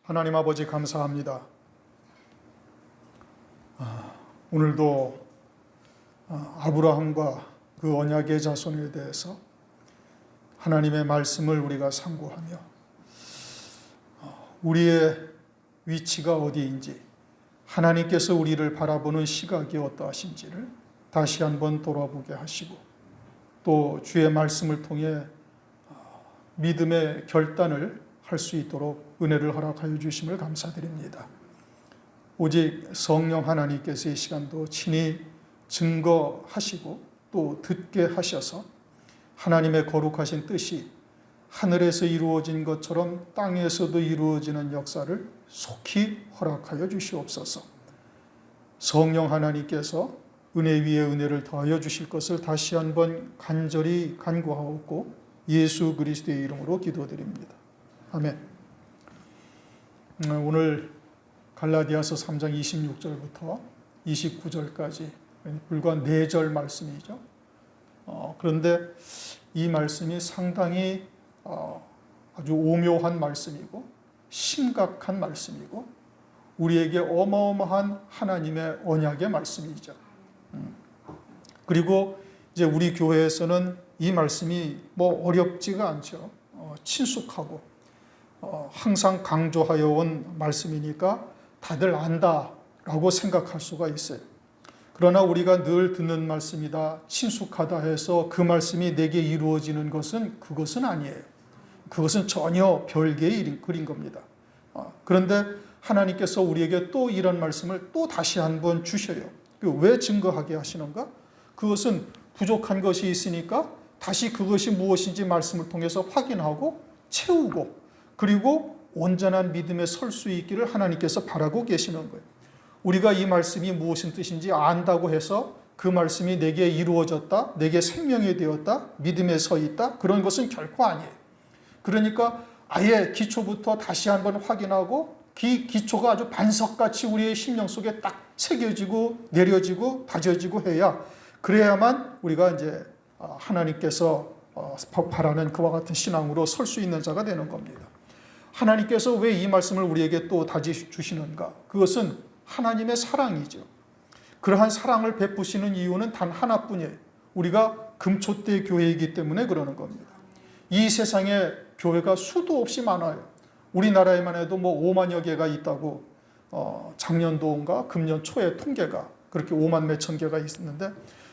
하나님 아버지 감사합니다. 오늘도 아브라함과 그 언약의 자손에 대해서 하나님의 말씀을 우리가 상고하며 우리의 위치가 어디인지, 하나님께서 우리를 바라보는 시각이 어떠하신지를 다시 한번 돌아보게 하시고, 또 주의 말씀을 통해 믿음의 결단을 할 수 있도록 은혜를 허락하여 주심을 감사드립니다. 오직 성령 하나님께서 이 시간도 친히 증거하시고 또 듣게 하셔서 하나님의 거룩하신 뜻이 하늘에서 이루어진 것처럼 땅에서도 이루어지는 역사를 속히 허락하여 주시옵소서. 성령 하나님께서 은혜 위에 은혜를 더하여 주실 것을 다시 한번 간절히 간구하옵고 예수 그리스도의 이름으로 기도드립니다. 아멘. 오늘 갈라디아서 3장 26절부터 29절까지 불과 4절 말씀이죠. 그런데 이 말씀이 상당히 아주 오묘한 말씀이고 심각한 말씀이고 우리에게 어마어마한 하나님의 언약의 말씀이죠. 그리고 이제 우리 교회에서는 이 말씀이 어렵지가 않죠. 친숙하고 항상 강조하여 온 말씀이니까 다들 안다라고 생각할 수가 있어요. 그러나 우리가 늘 듣는 말씀이다, 친숙하다 해서 그 말씀이 내게 이루어지는 그것은 아니에요. 그것은 전혀 별개의 일인 겁니다. 그런데 하나님께서 우리에게 또 이런 말씀을 또 다시 한번 주셔요. 왜 증거하게 하시는가? 그것은 부족한 것이 있으니까 다시 그것이 무엇인지 말씀을 통해서 확인하고 채우고, 그리고 온전한 믿음에 설 수 있기를 하나님께서 바라고 계시는 거예요. 우리가 이 말씀이 무엇인 뜻인지 안다고 해서 그 말씀이 내게 이루어졌다, 내게 생명이 되었다, 믿음에 서 있다, 그런 것은 결코 아니에요. 그러니까 아예 기초부터 다시 한번 확인하고 기초가 아주 반석같이 우리의 심령 속에 딱 새겨지고 내려지고 다져지고 해야, 그래야만 우리가 이제 하나님께서 바라는 그와 같은 신앙으로 설 수 있는 자가 되는 겁니다. 하나님께서 왜 이 말씀을 우리에게 또 다시 주시는가? 그것은 하나님의 사랑이죠. 그러한 사랑을 베푸시는 이유는 단 하나뿐이에요. 우리가 금초대 교회이기 때문에 그러는 겁니다. 이 세상에 교회가 수도 없이 많아요. 우리나라에만 해도 5만여 개가 있다고 작년도인가 금년 초에 통계가 그렇게 5만 몇천 개가 있었는데,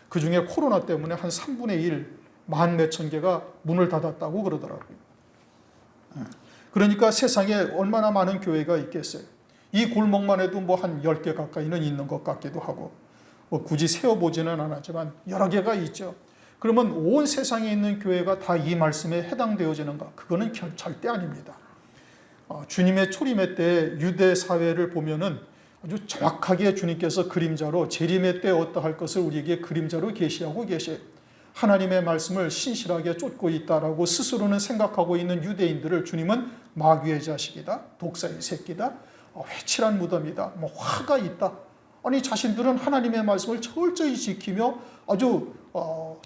그 중에 코로나 때문에 한 3분의 1, 만 몇천 개가 문을 닫았다고 그러더라고요. 그러니까 세상에 얼마나 많은 교회가 있겠어요. 이 골목만 해도 한 10개 가까이는 있는 것 같기도 하고, 굳이 세어보지는 않았지만 여러 개가 있죠. 그러면 온 세상에 있는 교회가 다 이 말씀에 해당되어지는가? 그거는 절대 아닙니다. 주님의 초림의 때 유대 사회를 보면은 아주 정확하게 주님께서 그림자로 재림의 때 어떠할 것을 우리에게 그림자로 계시하고 계셔요. 하나님의 말씀을 신실하게 쫓고 있다라고 스스로는 생각하고 있는 유대인들을 주님은 마귀의 자식이다, 독사의 새끼다, 회칠한 무덤이다, 화가 있다. 아니, 자신들은 하나님의 말씀을 철저히 지키며 아주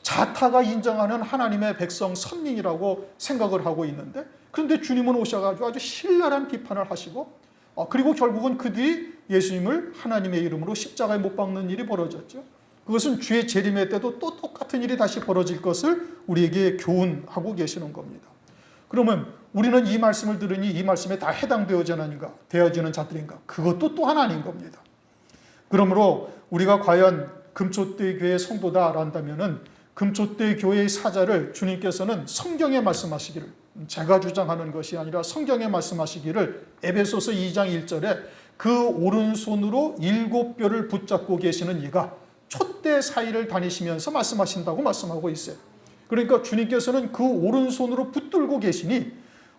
자타가 인정하는 하나님의 백성 선민이라고 생각을 하고 있는데, 그런데 주님은 오셔가지고 아주 신랄한 비판을 하시고, 그리고 결국은 그들이 예수님을 하나님의 이름으로 십자가에 못 박는 일이 벌어졌죠. 그것은 주의 재림의 때도 또 똑같은 일이 다시 벌어질 것을 우리에게 교훈하고 계시는 겁니다. 그러면 우리는 이 말씀을 들으니 이 말씀에 다 되어지는 자들인가? 그것도 또한 아닌 겁니다. 그러므로 우리가 과연 금초대 교회의 성도다라 한다면은 금초대 교회의 사자를 주님께서는 성경에 말씀하시기를, 제가 주장하는 것이 아니라 성경에 말씀하시기를 에베소서 2장 1절에 그 오른손으로 7뼈를 붙잡고 계시는 이가 촛대 사이를 다니시면서 말씀하신다고 말씀하고 있어요. 그러니까 주님께서는 그 오른손으로 붙들고 계시니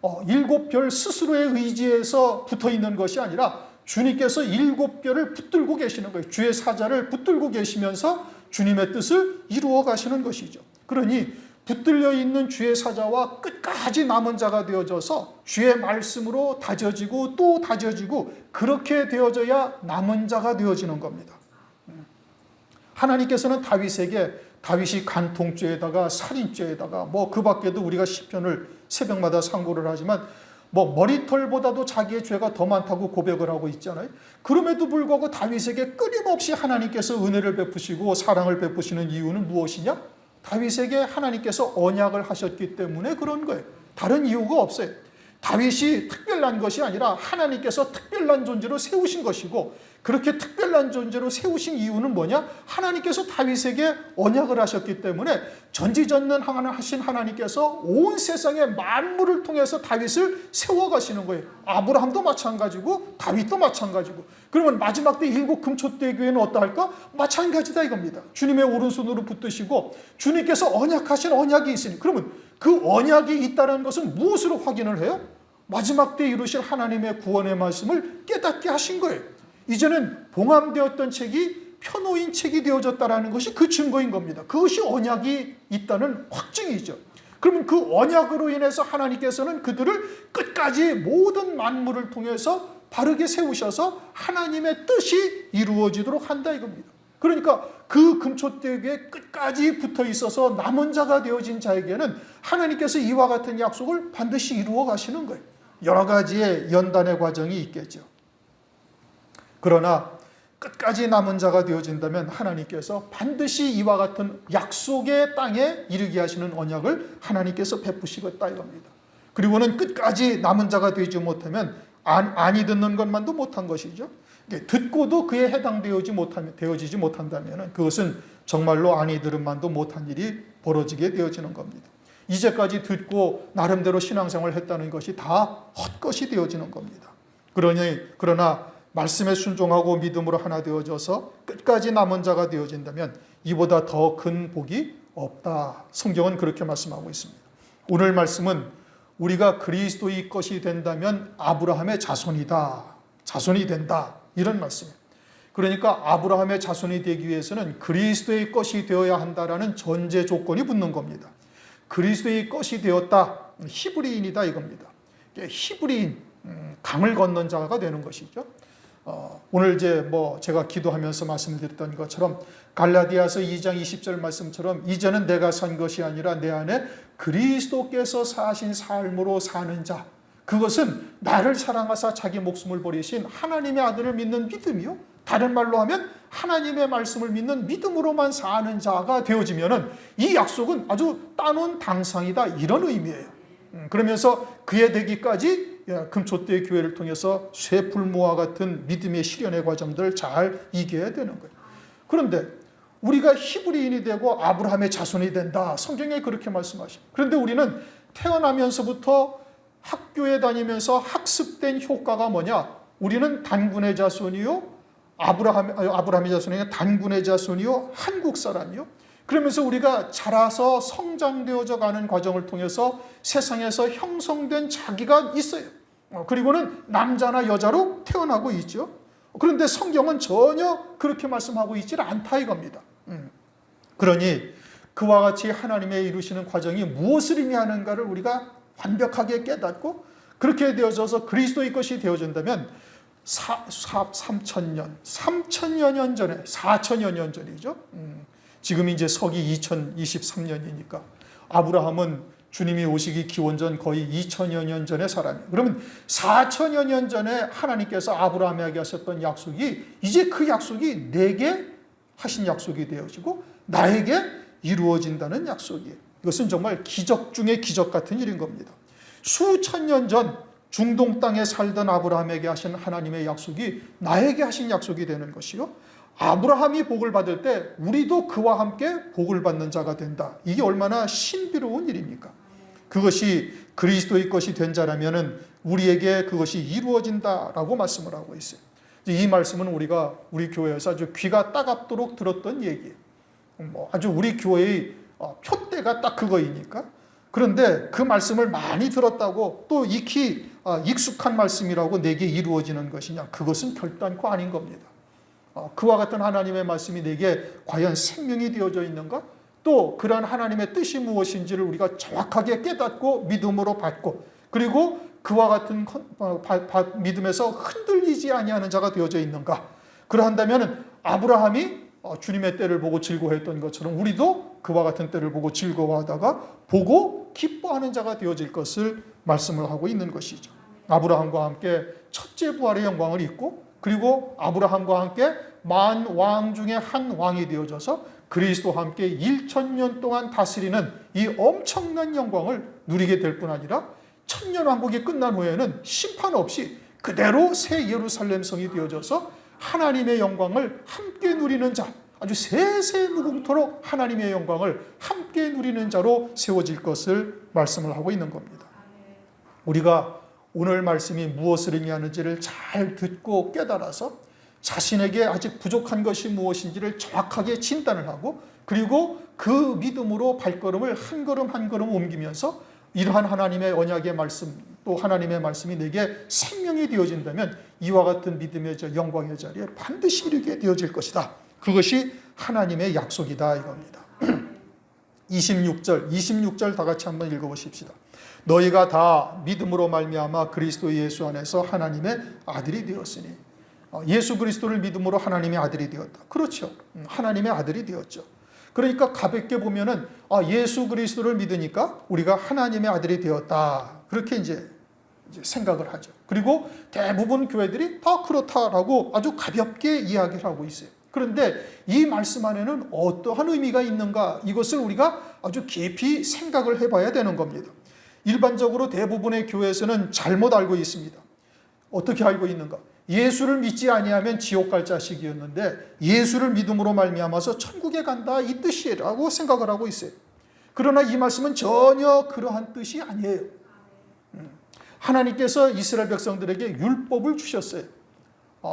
7별 스스로의 의지에서 붙어 있는 것이 아니라 주님께서 7뼈를 붙들고 계시는 거예요. 주의 사자를 붙들고 계시면서 주님의 뜻을 이루어 가시는 것이죠. 그러니 붙들려 있는 주의 사자와 끝까지 남은 자가 되어져서 주의 말씀으로 다져지고 또 다져지고, 그렇게 되어져야 남은 자가 되어지는 겁니다. 하나님께서는 다윗이 간통죄에다가 살인죄에다가 그 밖에도 우리가 시편을 새벽마다 상고를 하지만 뭐 머리털보다도 자기의 죄가 더 많다고 고백을 하고 있잖아요. 그럼에도 불구하고 다윗에게 끊임없이 하나님께서 은혜를 베푸시고 사랑을 베푸시는 이유는 무엇이냐? 다윗에게 하나님께서 언약을 하셨기 때문에 그런 거예요. 다른 이유가 없어요. 다윗이 특별한 것이 아니라 하나님께서 특별한 존재로 세우신 것이고, 그렇게 특별한 존재로 세우신 이유는 뭐냐? 하나님께서 다윗에게 언약을 하셨기 때문에 전지전능하신 하나님께서 온 세상의 만물을 통해서 다윗을 세워가시는 거예요. 아브라함도 마찬가지고 다윗도 마찬가지고. 그러면 마지막 때 일곱 금초대 교회는 어떠할까? 마찬가지다 이겁니다. 주님의 오른손으로 붙드시고 주님께서 언약하신 언약이 있으니, 그러면 그 언약이 있다는 것은 무엇으로 확인을 해요? 마지막 때 이루실 하나님의 구원의 말씀을 깨닫게 하신 거예요. 이제는 봉함되었던 책이 펴놓인 책이 되어졌다는 것이 그 증거인 겁니다. 그것이 언약이 있다는 확증이죠. 그러면 그 언약으로 인해서 하나님께서는 그들을 끝까지 모든 만물을 통해서 바르게 세우셔서 하나님의 뜻이 이루어지도록 한다 이겁니다. 그러니까 그 금초대교에 끝까지 붙어 있어서 남은 자가 되어진 자에게는 하나님께서 이와 같은 약속을 반드시 이루어 가시는 거예요. 여러 가지의 연단의 과정이 있겠죠. 그러나 끝까지 남은 자가 되어진다면 하나님께서 반드시 이와 같은 약속의 땅에 이르게 하시는 언약을 하나님께서 베푸시겠다 이겁니다. 그리고는 끝까지 남은 자가 되지 못하면 아니 듣는 것만도 못한 것이죠. 듣고도 그에 되어지지 못한다면 그것은 정말로 아니 들음만도 못한 일이 벌어지게 되어지는 겁니다. 이제까지 듣고 나름대로 신앙생활을 했다는 것이 다 헛것이 되어지는 겁니다. 그러나 말씀에 순종하고 믿음으로 하나 되어져서 끝까지 남은 자가 되어진다면 이보다 더 큰 복이 없다. 성경은 그렇게 말씀하고 있습니다. 오늘 말씀은 우리가 그리스도의 것이 된다면 아브라함의 자손이 된다. 이런 말씀이에요. 그러니까 아브라함의 자손이 되기 위해서는 그리스도의 것이 되어야 한다라는 전제 조건이 붙는 겁니다. 그리스도의 것이 되었다. 히브리인이다 이겁니다. 히브리인, 강을 건넌 자가 되는 것이죠. 오늘 제가 기도하면서 말씀드렸던 것처럼 갈라디아서 2장 20절 말씀처럼 이제는 내가 산 것이 아니라 내 안에 그리스도께서 사신 삶으로 사는 자, 그것은 나를 사랑하사 자기 목숨을 버리신 하나님의 아들을 믿는 믿음이요, 다른 말로 하면 하나님의 말씀을 믿는 믿음으로만 사는 자가 되어지면은 이 약속은 아주 따놓은 당상이다 이런 의미예요. 그러면서 그에 되기까지 금초대 교회를 통해서 쇠풀무와 같은 믿음의 실현의 과정들을 잘 이겨야 되는 거예요. 그런데 우리가 히브리인이 되고 아브라함의 자손이 된다. 성경에 그렇게 말씀하십니다. 그런데 우리는 태어나면서부터 학교에 다니면서 학습된 효과가 뭐냐? 우리는 단군의 자손이요, 아브라함의 자손이요, 단군의 자손이요, 한국 사람이요. 그러면서 우리가 자라서 성장되어져 가는 과정을 통해서 세상에서 형성된 자기가 있어요. 그리고는 남자나 여자로 태어나고 있죠. 그런데 성경은 전혀 그렇게 말씀하고 있지 않다 이겁니다. 그러니 그와 같이 하나님의 이루시는 과정이 무엇을 의미하는가를 우리가 완벽하게 깨닫고 그렇게 되어져서 그리스도의 것이 되어진다면 3천여 년 전에, 4천여 년 전이죠. 지금 이제 서기 2023년이니까 아브라함은 주님이 오시기 기원전 거의 2000여 년 전의 사람이에요. 그러면 4000여 년 전에 하나님께서 아브라함에게 하셨던 약속이 이제 그 약속이 내게 하신 약속이 되어지고 나에게 이루어진다는 약속이에요. 이것은 정말 기적 중의 기적 같은 일인 겁니다. 수천 년 전 중동 땅에 살던 아브라함에게 하신 하나님의 약속이 나에게 하신 약속이 되는 것이요, 아브라함이 복을 받을 때 우리도 그와 함께 복을 받는 자가 된다. 이게 얼마나 신비로운 일입니까? 그것이 그리스도의 것이 된 자라면은 우리에게 그것이 이루어진다라고 말씀을 하고 있어요. 이 말씀은 우리가 우리 교회에서 아주 귀가 따갑도록 들었던 얘기예요. 아주 우리 교회의 표대가 딱 그거이니까. 그런데 그 말씀을 많이 들었다고 또 익히 익숙한 말씀이라고 내게 이루어지는 것이냐? 그것은 결단코 아닌 겁니다. 그와 같은 하나님의 말씀이 내게 과연 생명이 되어져 있는가? 또 그러한 하나님의 뜻이 무엇인지를 우리가 정확하게 깨닫고 믿음으로 받고, 그리고 그와 같은 믿음에서 흔들리지 아니하는 자가 되어져 있는가? 그러한다면 아브라함이 주님의 때를 보고 즐거워했던 것처럼 우리도 그와 같은 때를 보고 즐거워하다가 보고 기뻐하는 자가 되어질 것을 말씀을 하고 있는 것이죠. 아브라함과 함께 첫째 부활의 영광을 입고 그리고 아브라함과 함께 만 왕 중에 한 왕이 되어져서 그리스도와 함께 1000년 동안 다스리는 이 엄청난 영광을 누리게 될 뿐 아니라 천년 왕국이 끝난 후에는 심판 없이 그대로 새 예루살렘 성이 되어져서 하나님의 영광을 함께 누리는 자, 아주 세세무궁토록 하나님의 영광을 함께 누리는 자로 세워질 것을 말씀을 하고 있는 겁니다. 우리가 오늘 말씀이 무엇을 의미하는지를 잘 듣고 깨달아서 자신에게 아직 부족한 것이 무엇인지를 정확하게 진단을 하고 그리고 그 믿음으로 발걸음을 한 걸음 한 걸음 옮기면서 이러한 하나님의 언약의 말씀 또 하나님의 말씀이 내게 생명이 되어진다면 이와 같은 믿음의 영광의 자리에 반드시 이르게 되어질 것이다. 그것이 하나님의 약속이다 이겁니다. 26절 다 같이 한번 읽어보십시다. 너희가 다 믿음으로 말미암아 그리스도 예수 안에서 하나님의 아들이 되었으니 예수 그리스도를 믿음으로 하나님의 아들이 되었다. 그렇죠. 하나님의 아들이 되었죠. 그러니까 가볍게 보면은 예수 그리스도를 믿으니까 우리가 하나님의 아들이 되었다. 그렇게 이제 생각을 하죠. 그리고 대부분 교회들이 다 그렇다라고 아주 가볍게 이야기를 하고 있어요. 그런데 이 말씀 안에는 어떠한 의미가 있는가 이것을 우리가 아주 깊이 생각을 해봐야 되는 겁니다. 일반적으로 대부분의 교회에서는 잘못 알고 있습니다. 어떻게 알고 있는가? 예수를 믿지 아니하면 지옥 갈 자식이었는데 예수를 믿음으로 말미암아서 천국에 간다 이 뜻이라고 생각을 하고 있어요. 그러나 이 말씀은 전혀 그러한 뜻이 아니에요. 하나님께서 이스라엘 백성들에게 율법을 주셨어요.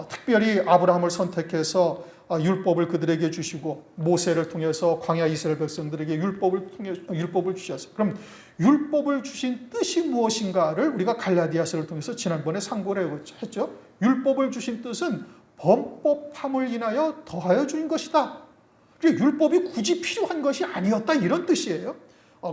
특별히 아브라함을 선택해서 율법을 그들에게 주시고 모세를 통해서 광야 이스라엘 백성들에게 율법을 주셨어요. 그럼 율법을 주신 뜻이 무엇인가를 우리가 갈라디아서를 통해서 지난번에 상고를 했죠. 율법을 주신 뜻은 범법함을 인하여 더하여 준 것이다. 율법이 굳이 필요한 것이 아니었다 이런 뜻이에요.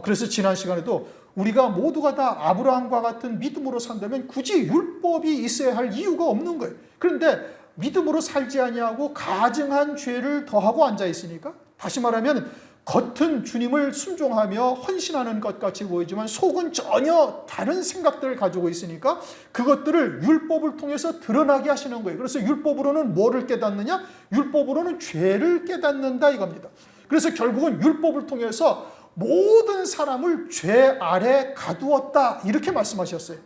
그래서 지난 시간에도 우리가 모두가 다 아브라함과 같은 믿음으로 산다면 굳이 율법이 있어야 할 이유가 없는 거예요. 그런데 믿음으로 살지 아니하고 가증한 죄를 더하고 앉아 있으니까 다시 말하면 겉은 주님을 순종하며 헌신하는 것 같이 보이지만 속은 전혀 다른 생각들을 가지고 있으니까 그것들을 율법을 통해서 드러나게 하시는 거예요. 그래서 율법으로는 뭐를 깨닫느냐? 율법으로는 죄를 깨닫는다 이겁니다. 그래서 결국은 율법을 통해서 모든 사람을 죄 아래 가두었다 이렇게 말씀하셨어요.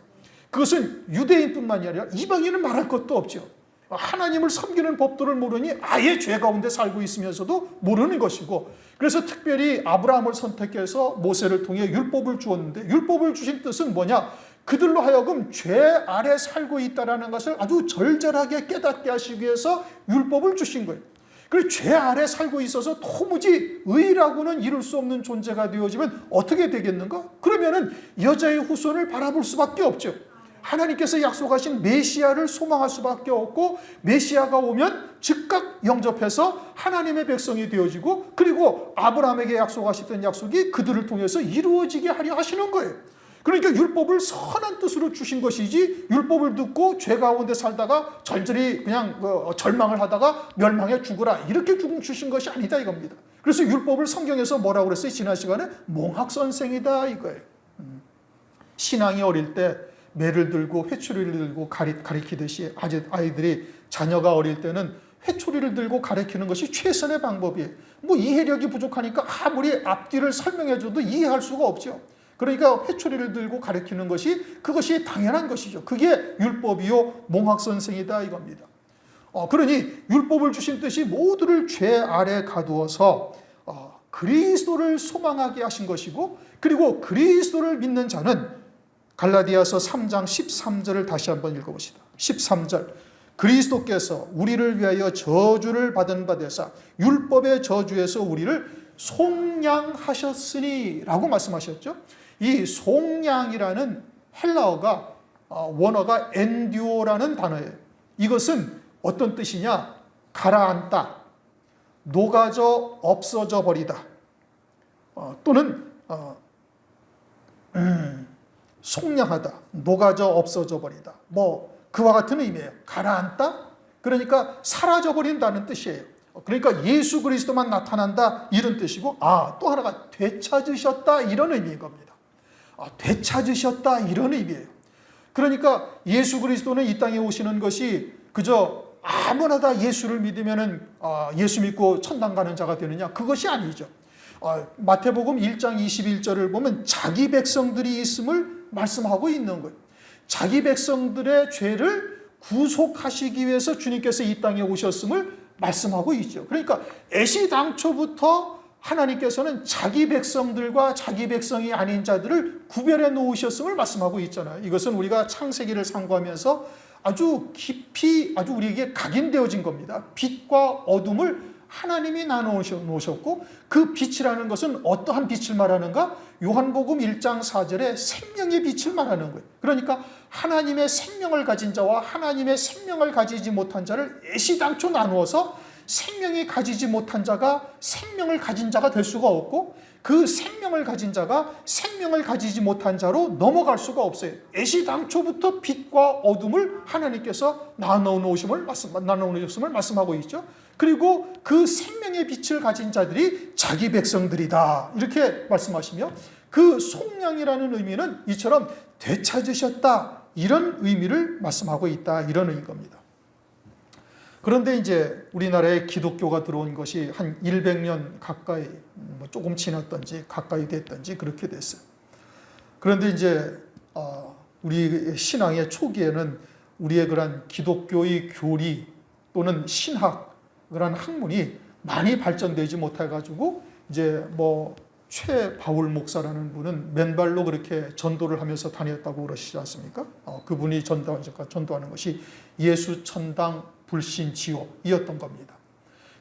그것은 유대인뿐만이 아니라 이방인은 말할 것도 없죠. 하나님을 섬기는 법도를 모르니 아예 죄 가운데 살고 있으면서도 모르는 것이고 그래서 특별히 아브라함을 선택해서 모세를 통해 율법을 주었는데 율법을 주신 뜻은 뭐냐? 그들로 하여금 죄 아래 살고 있다는 것을 아주 절절하게 깨닫게 하시기 위해서 율법을 주신 거예요. 그리고 죄 아래 살고 있어서 도무지 의라고는 이룰 수 없는 존재가 되어지면 어떻게 되겠는가? 그러면은 여자의 후손을 바라볼 수밖에 없죠. 하나님께서 약속하신 메시아를 소망할 수밖에 없고 메시아가 오면 즉각 영접해서 하나님의 백성이 되어지고 그리고 아브라함에게 약속하셨던 약속이 그들을 통해서 이루어지게 하려 하시는 거예요. 그러니까 율법을 선한 뜻으로 주신 것이지 율법을 듣고 죄 가운데 살다가 절절히 그냥 절망을 하다가 멸망해 죽으라 이렇게 주신 것이 아니다 이겁니다. 그래서 율법을 성경에서 뭐라고 그랬어요? 지난 시간에 몽학선생이다 이거예요. 신앙이 어릴 때 매를 들고 회초리를 들고 가리키듯이 아이들이 자녀가 어릴 때는 회초리를 들고 가리키는 것이 최선의 방법이에요. 뭐 이해력이 부족하니까 아무리 앞뒤를 설명해줘도 이해할 수가 없죠. 그러니까 회초리를 들고 가리키는 그것이 당연한 것이죠. 그게 율법이요 몽학선생이다 이겁니다. 그러니 율법을 주신 뜻이 모두를 죄 아래 가두어서 그리스도를 소망하게 하신 것이고 그리고 그리스도를 믿는 자는 갈라디아서 3장 13절을 다시 한번 읽어봅시다. 13절 그리스도께서 우리를 위하여 저주를 받은 바 되사 율법의 저주에서 우리를 속량하셨으니 라고 말씀하셨죠. 이 속량이라는 헬라어가 원어가 엔듀오라는 단어예요. 이것은 어떤 뜻이냐? 가라앉다, 녹아져 없어져 버리다 또는 속량하다, 녹아져 없어져 버리다 뭐 그와 같은 의미예요. 가라앉다 그러니까 사라져 버린다는 뜻이에요. 그러니까 예수 그리스도만 나타난다 이런 뜻이고 또 하나가 되찾으셨다 이런 의미인 겁니다. 되찾으셨다 이런 의미예요. 그러니까 예수 그리스도는 이 땅에 오시는 것이 그저 아무나 다 예수를 믿으면은 예수 믿고 천당 가는 자가 되느냐? 그것이 아니죠. 마태복음 1장 21절을 보면 자기 백성들이 있음을 말씀하고 있는 거예요. 자기 백성들의 죄를 구속하시기 위해서 주님께서 이 땅에 오셨음을 말씀하고 있죠. 그러니까 애시당초부터 하나님께서는 자기 백성들과 자기 백성이 아닌 자들을 구별해 놓으셨음을 말씀하고 있잖아요. 이것은 우리가 창세기를 상고하면서 아주 깊이 아주 우리에게 각인되어진 겁니다. 빛과 어둠을 하나님이 나눠 놓으셨고 그 빛이라는 것은 어떠한 빛을 말하는가? 요한복음 1장 4절에 생명의 빛을 말하는 거예요. 그러니까 하나님의 생명을 가진 자와 하나님의 생명을 가지지 못한 자를 애시당초 나누어서 생명이 가지지 못한 자가 생명을 가진 자가 될 수가 없고 그 생명을 가진 자가 생명을 가지지 못한 자로 넘어갈 수가 없어요. 애시당초부터 빛과 어둠을 하나님께서 나눠놓으셨음을 말씀하고 있죠. 그리고 그 생명의 빛을 가진 자들이 자기 백성들이다 이렇게 말씀하시며 그 속량이라는 의미는 이처럼 되찾으셨다 이런 의미를 말씀하고 있다 이런 의미인 겁니다. 그런데 이제 우리나라에 기독교가 들어온 것이 한 100년 가까이 조금 지났던지 가까이 됐던지 그렇게 됐어요. 그런데 이제 우리 신앙의 초기에는 우리의 그런 기독교의 교리 또는 신학 그런 학문이 많이 발전되지 못해가지고 이제 최바울 목사라는 분은 맨발로 그렇게 전도를 하면서 다녔다고 그러시지 않습니까? 그분이 전도하는 것이 예수 천당 불신 지옥이었던 겁니다.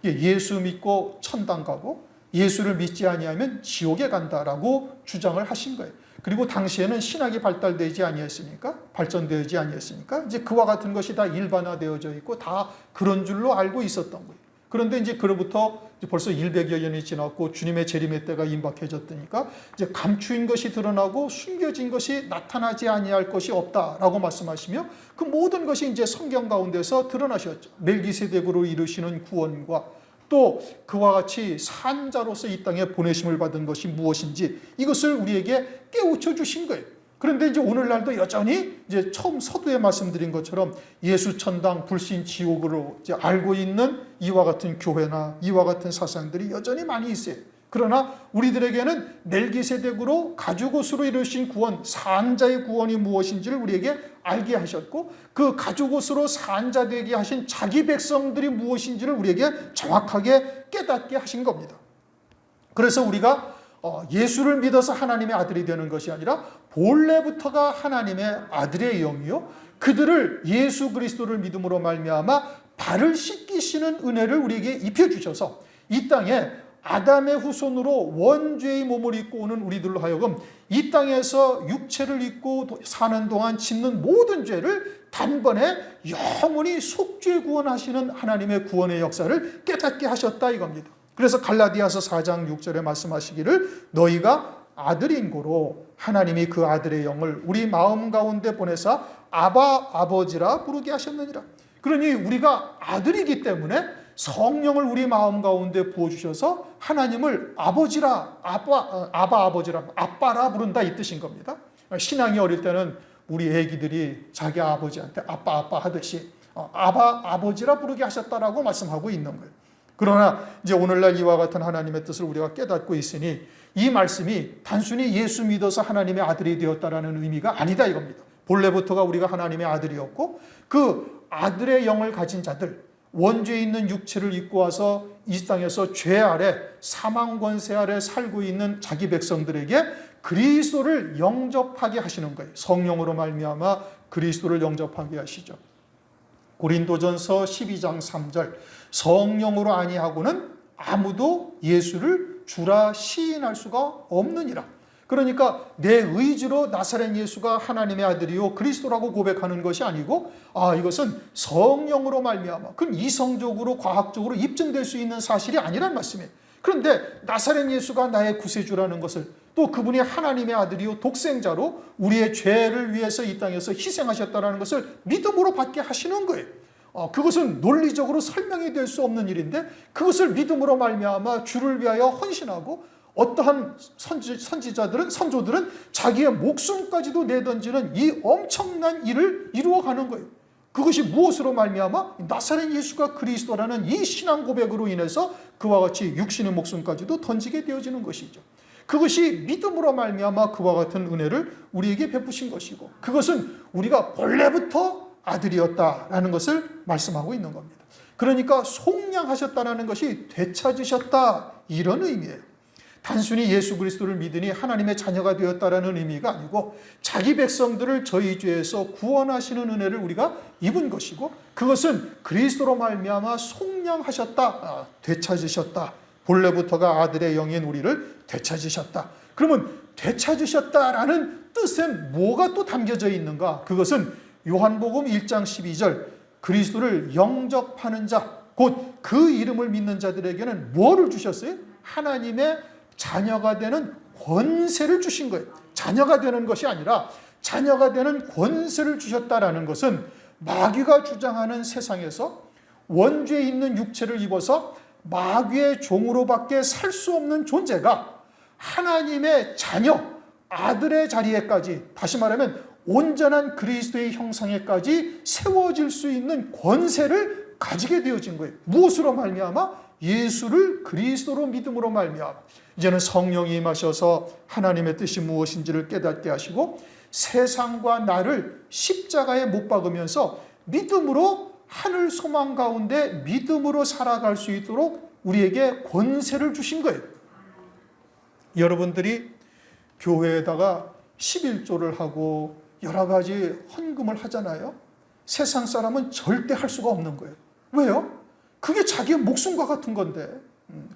예수 믿고 천당 가고 예수를 믿지 아니하면 지옥에 간다라고 주장을 하신 거예요. 그리고 당시에는 신학이 발달되지 아니했으니까 발전되지 아니했으니까 이제 그와 같은 것이 다 일반화되어져 있고 다 그런 줄로 알고 있었던 거예요. 그런데 이제 그로부터 벌써 100여 년이 지났고 주님의 재림의 때가 임박해졌으니까 이제 감추인 것이 드러나고 숨겨진 것이 나타나지 아니할 것이 없다라고 말씀하시며 그 모든 것이 이제 성경 가운데서 드러나셨죠. 멜기세덱으로 이루시는 구원과 또 그와 같이 산자로서 이 땅에 보내심을 받은 것이 무엇인지 이것을 우리에게 깨우쳐 주신 거예요. 그런데 이제 오늘날도 여전히 이제 처음 서두에 말씀드린 것처럼 예수 천당 불신 지옥으로 이제 알고 있는 이와 같은 교회나 이와 같은 사상들이 여전히 많이 있어요. 그러나 우리들에게는 멜기세덱으로 가죽옷으로 이루신 구원, 산자의 구원이 무엇인지를 우리에게 알게 하셨고 그 가죽옷으로 산자 되게 하신 자기 백성들이 무엇인지를 우리에게 정확하게 깨닫게 하신 겁니다. 그래서 우리가 예수를 믿어서 하나님의 아들이 되는 것이 아니라 본래부터가 하나님의 아들의 영이요 그들을 예수 그리스도를 믿음으로 말미암아 발을 씻기시는 은혜를 우리에게 입혀주셔서 이 땅에 아담의 후손으로 원죄의 몸을 입고 오는 우리들로 하여금 이 땅에서 육체를 입고 사는 동안 짓는 모든 죄를 단번에 영원히 속죄 구원하시는 하나님의 구원의 역사를 깨닫게 하셨다 이겁니다. 그래서 갈라디아서 4장 6절에 말씀하시기를 너희가 아들인 고로 하나님이 그 아들의 영을 우리 마음 가운데 보내사 아바 아버지라 부르게 하셨느니라. 그러니 우리가 아들이기 때문에 성령을 우리 마음 가운데 부어주셔서 하나님을 아버지라 아바 아버지라 아빠라 부른다 이 뜻인 겁니다. 신앙이 어릴 때는 우리 애기들이 자기 아버지한테 아빠 하듯이 아바 아버지라 부르게 하셨다라고 말씀하고 있는 거예요. 그러나 이제 오늘날 이와 같은 하나님의 뜻을 우리가 깨닫고 있으니 이 말씀이 단순히 예수 믿어서 하나님의 아들이 되었다라는 의미가 아니다 이겁니다. 본래부터가 우리가 하나님의 아들이었고 그 아들의 영을 가진 자들 원죄에 있는 육체를 입고 와서 이 땅에서 죄 아래 사망 권세 아래 살고 있는 자기 백성들에게 그리스도를 영접하게 하시는 거예요. 성령으로 말미암아 그리스도를 영접하게 하시죠. 고린도전서 12장 3절 성령으로 아니하고는 아무도 예수를 주라 시인할 수가 없느니라. 그러니까 내 의지로 나사렛 예수가 하나님의 아들이요 그리스도라고 고백하는 것이 아니고 이것은 성령으로 말미암아 그건 이성적으로 과학적으로 입증될 수 있는 사실이 아니란 말씀이에요. 그런데 나사렛 예수가 나의 구세주라는 것을 또 그분이 하나님의 아들이요 독생자로 우리의 죄를 위해서 이 땅에서 희생하셨다는 것을 믿음으로 받게 하시는 거예요. 그것은 논리적으로 설명이 될 수 없는 일인데 그것을 믿음으로 말미암아 주를 위하여 헌신하고 어떠한 선조들은 자기의 목숨까지도 내던지는 이 엄청난 일을 이루어가는 거예요. 그것이 무엇으로 말미암아? 나사렛 예수가 그리스도라는 이 신앙 고백으로 인해서 그와 같이 육신의 목숨까지도 던지게 되어지는 것이죠. 그것이 믿음으로 말미암아 그와 같은 은혜를 우리에게 베푸신 것이고, 그것은 우리가 본래부터 아들이었다라는 것을 말씀하고 있는 겁니다. 그러니까 속량하셨다는 것이 되찾으셨다, 이런 의미예요. 단순히 예수 그리스도를 믿으니 하나님의 자녀가 되었다라는 의미가 아니고, 자기 백성들을 저희 죄에서 구원하시는 은혜를 우리가 입은 것이고, 그것은 그리스도로 말미암아 속량하셨다, 되찾으셨다, 본래부터가 아들의 영인 우리를 되찾으셨다. 그러면 되찾으셨다라는 뜻에 뭐가 또 담겨져 있는가? 그것은 요한복음 1장 12절, 그리스도를 영접하는 자, 곧 그 이름을 믿는 자들에게는 뭐를 주셨어요? 하나님의 자녀가 되는 권세를 주신 거예요. 자녀가 되는 것이 아니라 자녀가 되는 권세를 주셨다라는 것은, 마귀가 주장하는 세상에서 원죄에 있는 육체를 입어서 마귀의 종으로밖에 살 수 없는 존재가 하나님의 자녀, 아들의 자리에까지, 다시 말하면 온전한 그리스도의 형상에까지 세워질 수 있는 권세를 가지게 되어진 거예요. 무엇으로 말미암아? 예수를 그리스도로 믿음으로 말미암아 이제는 성령이 임하셔서 하나님의 뜻이 무엇인지를 깨닫게 하시고, 세상과 나를 십자가에 못 박으면서 믿음으로 하늘 소망 가운데 믿음으로 살아갈 수 있도록 우리에게 권세를 주신 거예요. 여러분들이 교회에다가 11조를 하고 여러 가지 헌금을 하잖아요. 세상 사람은 절대 할 수가 없는 거예요. 왜요? 그게 자기의 목숨과 같은 건데,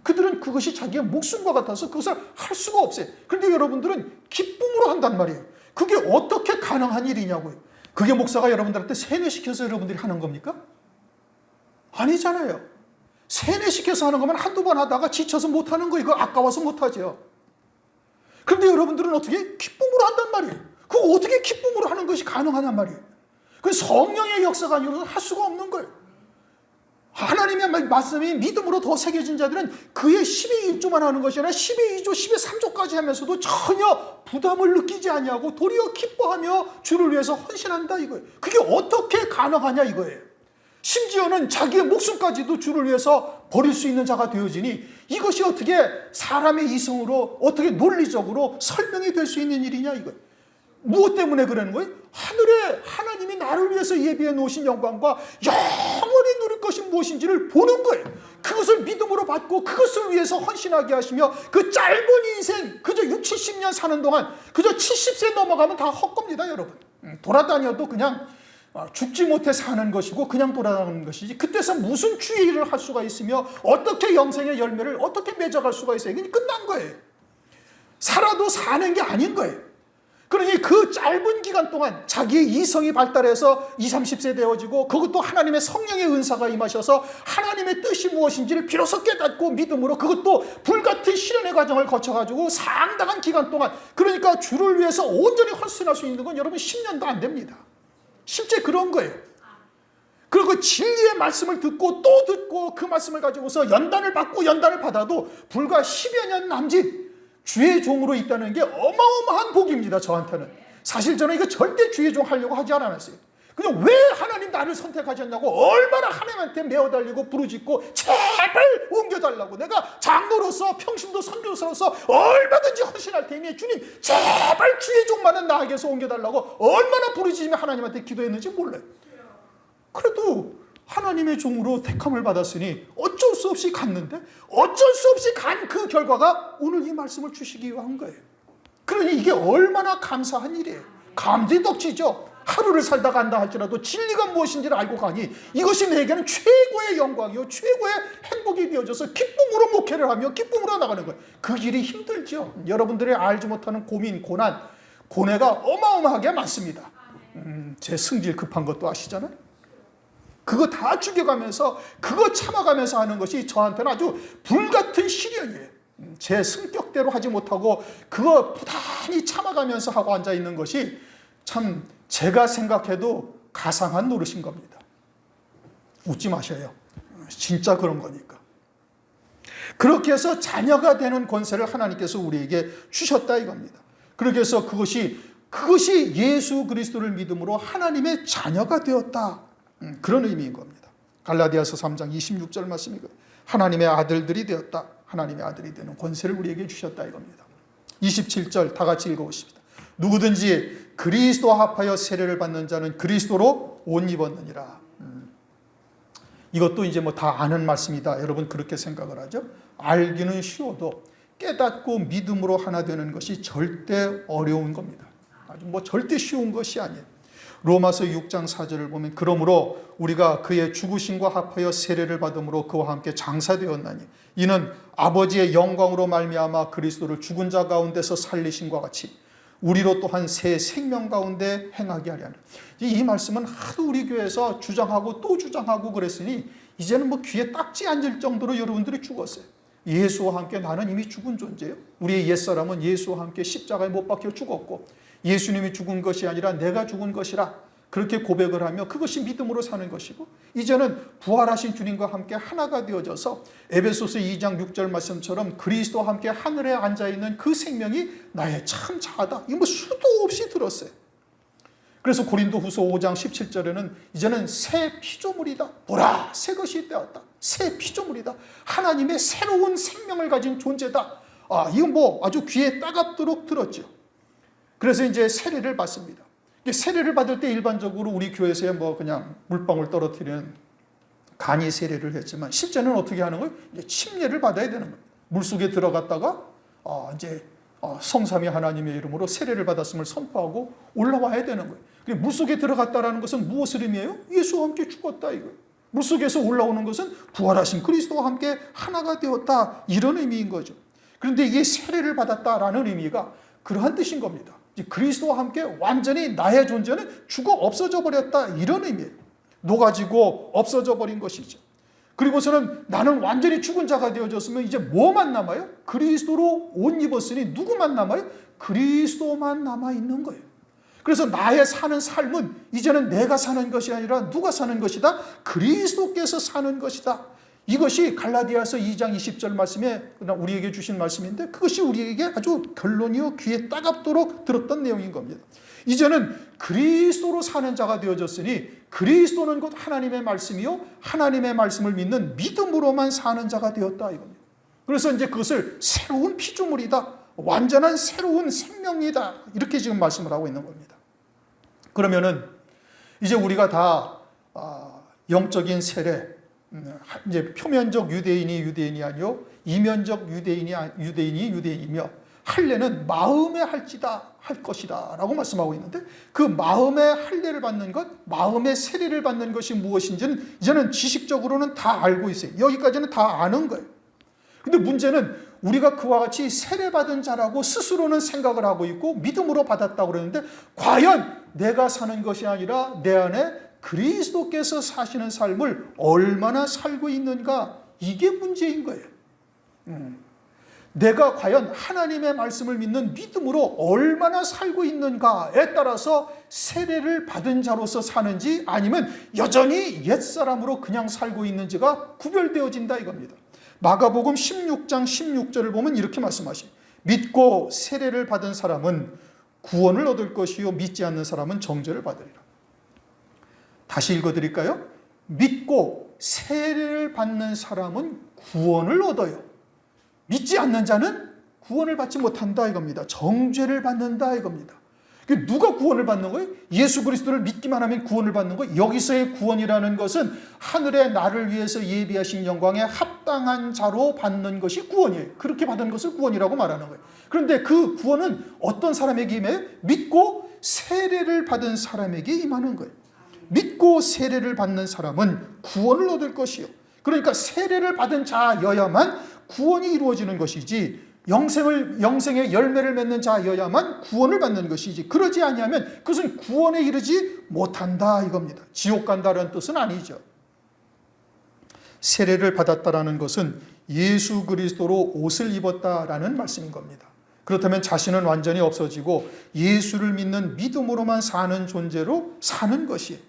그들은 그것이 자기의 목숨과 같아서 그것을 할 수가 없어요. 그런데 여러분들은 기쁨으로 한단 말이에요. 그게 어떻게 가능한 일이냐고요. 그게 목사가 여러분들한테 세뇌시켜서 여러분들이 하는 겁니까? 아니잖아요. 세뇌시켜서 하는 거면 한두 번 하다가 지쳐서 못하는 거예요. 그거 아까워서 못하죠. 그런데 여러분들은 어떻게? 기쁨으로 한단 말이에요. 그거 어떻게 기쁨으로 하는 것이 가능하단 말이에요. 그 성령의 역사가 아니고는 할 수가 없는 거예요. 하나님의 말씀이 믿음으로 더 새겨진 자들은 그의 10의 1조만 하는 것이 아니라 10의 2조, 10의 3조까지 하면서도 전혀 부담을 느끼지 아니하고 도리어 기뻐하며 주를 위해서 헌신한다, 이거예요. 그게 어떻게 가능하냐, 이거예요. 심지어는 자기의 목숨까지도 주를 위해서 버릴 수 있는 자가 되어지니, 이것이 어떻게 사람의 이성으로, 어떻게 논리적으로 설명이 될 수 있는 일이냐, 이거예요. 무엇 때문에 그러는 거예요? 하늘에 하나님이 나를 위해서 예비해 놓으신 영광과 영원히 누릴 것이 무엇인지를 보는 거예요. 그것을 믿음으로 받고 그것을 위해서 헌신하게 하시며, 그 짧은 인생 그저 60, 70년 사는 동안 그저 70세 넘어가면 다 헛겁니다, 여러분. 돌아다녀도 그냥 죽지 못해 사는 것이고 그냥 돌아다니는 것이지, 그때서 무슨 주의 일을 할 수가 있으며 어떻게 영생의 열매를 어떻게 맺어갈 수가 있어요? 이게 끝난 거예요. 살아도 사는 게 아닌 거예요. 그러니 그 짧은 기간 동안 자기의 이성이 발달해서 20, 30세 되어지고, 그것도 하나님의 성령의 은사가 임하셔서 하나님의 뜻이 무엇인지를 비로소 깨닫고 믿음으로, 그것도 불같은 시련의 과정을 거쳐가지고 상당한 기간 동안, 그러니까 주를 위해서 온전히 헌신할 수 있는 건 여러분 10년도 안 됩니다. 실제 그런 거예요. 그리고 진리의 말씀을 듣고 또 듣고 그 말씀을 가지고서 연단을 받고 연단을 받아도 불과 10여 년 남짓 주의 종으로 있다는 게 어마어마한 복입니다, 저한테는. 사실 저는 이거 절대 주의 종 하려고 하지 않았어요. 그냥 왜 하나님 나를 선택하셨냐고 얼마나 하나님한테 매어달리고 부르짖고 제발 옮겨달라고, 내가 장로로서 평신도 선교사로서 얼마든지 헌신할 테니 주님 제발 주의 종만은 나에게서 옮겨달라고 얼마나 부르짖으며 하나님한테 기도했는지 몰라요. 그래도 하나님의 종으로 택함을 받았으니 어쩔 수 없이 갔는데, 어쩔 수 없이 간 그 결과가 오늘 이 말씀을 주시기 위한 거예요. 그러니 이게 얼마나 감사한 일이에요. 감지덕지죠. 하루를 살다 간다 할지라도 진리가 무엇인지를 알고 가니 이것이 내게는 최고의 영광이요 최고의 행복이 되어져서 기쁨으로 목회를 하며 기쁨으로 나가는 거예요. 그 길이 힘들죠. 여러분들이 알지 못하는 고민, 고난, 고뇌가 어마어마하게 많습니다. 제 승질 급한 것도 아시잖아요. 그거 다 죽여가면서 그거 참아가면서 하는 것이 저한테는 아주 불같은 시련이에요. 제 성격대로 하지 못하고 그거 부단히 참아가면서 하고 앉아있는 것이 참 제가 생각해도 가상한 노릇인 겁니다. 웃지 마셔요. 진짜 그런 거니까. 그렇게 해서 자녀가 되는 권세를 하나님께서 우리에게 주셨다 이겁니다. 그렇게 해서 그것이 예수 그리스도를 믿음으로 하나님의 자녀가 되었다. 그런 의미인 겁니다. 갈라디아서 3장 26절 말씀이고 하나님의 아들들이 되었다. 하나님의 아들이 되는 권세를 우리에게 주셨다 이겁니다. 27절 다 같이 읽어보십시다. 누구든지 그리스도와 합하여 세례를 받는 자는 그리스도로 옷 입었느니라. 이것도 이제 뭐 다 아는 말씀이다. 여러분 그렇게 생각을 하죠. 알기는 쉬워도 깨닫고 믿음으로 하나 되는 것이 절대 어려운 겁니다. 아주 뭐 절대 쉬운 것이 아니에요. 로마서 6장 4절을 보면 그러므로 우리가 그의 죽으심과 합하여 세례를 받음으로 그와 함께 장사되었나니 이는 아버지의 영광으로 말미암아 그리스도를 죽은 자 가운데서 살리심과 같이 우리로 또한 새 생명 가운데 행하게 하려는. 이 말씀은 하도 우리 교회에서 주장하고 또 주장하고 그랬으니 이제는 뭐 귀에 딱지 앉을 정도로 여러분들이 죽었어요. 예수와 함께 나는 이미 죽은 존재예요. 우리의 옛사람은 예수와 함께 십자가에 못 박혀 죽었고 예수님이 죽은 것이 아니라 내가 죽은 것이라 그렇게 고백을 하며 그것이 믿음으로 사는 것이고 이제는 부활하신 주님과 함께 하나가 되어져서 에베소서 2장 6절 말씀처럼 그리스도와 함께 하늘에 앉아있는 그 생명이 나의 참 자아다. 이거 뭐 수도 없이 들었어요. 그래서 고린도후서 5장 17절에는 이제는 새 피조물이다. 보라 새 것이 되었다. 새 피조물이다. 하나님의 새로운 생명을 가진 존재다. 이건 뭐 아주 귀에 따갑도록 들었죠. 그래서 이제 세례를 받습니다. 세례를 받을 때 일반적으로 우리 교회에서 뭐 그냥 물방울 떨어뜨리는 간이 세례를 했지만 실제는 어떻게 하는 거예요? 이제 침례를 받아야 되는 거예요. 물속에 들어갔다가 이제 성삼위 하나님의 이름으로 세례를 받았음을 선포하고 올라와야 되는 거예요. 물속에 들어갔다라는 것은 무엇을 의미해요? 예수와 함께 죽었다 이거예요. 물속에서 올라오는 것은 부활하신 그리스도와 함께 하나가 되었다 이런 의미인 거죠. 그런데 이게 세례를 받았다라는 의미가 그러한 뜻인 겁니다. 그리스도와 함께 완전히 나의 존재는 죽어 없어져 버렸다 이런 의미예요. 녹아지고 없어져 버린 것이죠. 그리고서는 나는 완전히 죽은 자가 되어졌으면 이제 뭐만 남아요? 그리스도로 옷 입었으니 누구만 남아요? 그리스도만 남아있는 거예요. 그래서 나의 사는 삶은 이제는 내가 사는 것이 아니라 누가 사는 것이다? 그리스도께서 사는 것이다. 이것이 갈라디아서 2장 20절 말씀에 우리에게 주신 말씀인데 그것이 우리에게 아주 결론이요 귀에 따갑도록 들었던 내용인 겁니다. 이제는 그리스도로 사는 자가 되어졌으니 그리스도는 곧 하나님의 말씀이요 하나님의 말씀을 믿는 믿음으로만 사는 자가 되었다 이겁니다. 그래서 이제 그것을 새로운 피조물이다. 완전한 새로운 생명이다. 이렇게 지금 말씀을 하고 있는 겁니다. 그러면은 이제 우리가 다 영적인 세례 이제 표면적 유대인이 아니요 이면적 유대인이며 할례는 마음에 할 것이다 라고 말씀하고 있는데 그 마음의 할례를 받는 것 마음의 세례를 받는 것이 무엇인지는 이제는 지식적으로는 다 알고 있어요. 여기까지는 다 아는 거예요. 근데 문제는 우리가 그와 같이 세례받은 자라고 스스로는 생각을 하고 있고 믿음으로 받았다고 그러는데 과연 내가 사는 것이 아니라 내 안에 그리스도께서 사시는 삶을 얼마나 살고 있는가 이게 문제인 거예요. 내가 과연 하나님의 말씀을 믿는 믿음으로 얼마나 살고 있는가에 따라서 세례를 받은 자로서 사는지 아니면 여전히 옛사람으로 그냥 살고 있는지가 구별되어진다 이겁니다. 마가복음 16장 16절을 보면 이렇게 말씀하시죠. 믿고 세례를 받은 사람은 구원을 얻을 것이요 믿지 않는 사람은 정죄를 받으리라. 다시 읽어드릴까요? 믿고 세례를 받는 사람은 구원을 얻어요. 믿지 않는 자는 구원을 받지 못한다 이겁니다. 정죄를 받는다 이겁니다. 누가 구원을 받는 거예요? 예수 그리스도를 믿기만 하면 구원을 받는 거예요. 여기서의 구원이라는 것은 하늘에 나를 위해서 예비하신 영광에 합당한 자로 받는 것이 구원이에요. 그렇게 받은 것을 구원이라고 말하는 거예요. 그런데 그 구원은 어떤 사람에게 임해요? 믿고 세례를 받은 사람에게 임하는 거예요. 믿고 세례를 받는 사람은 구원을 얻을 것이요. 그러니까 세례를 받은 자여야만 구원이 이루어지는 것이지 영생의 열매를 맺는 자여야만 구원을 받는 것이지 그러지 아니하면 그것은 구원에 이르지 못한다 이겁니다. 지옥 간다는 뜻은 아니죠. 세례를 받았다라는 것은 예수 그리스도로 옷을 입었다라는 말씀인 겁니다. 그렇다면 자신은 완전히 없어지고 예수를 믿는 믿음으로만 사는 존재로 사는 것이에요.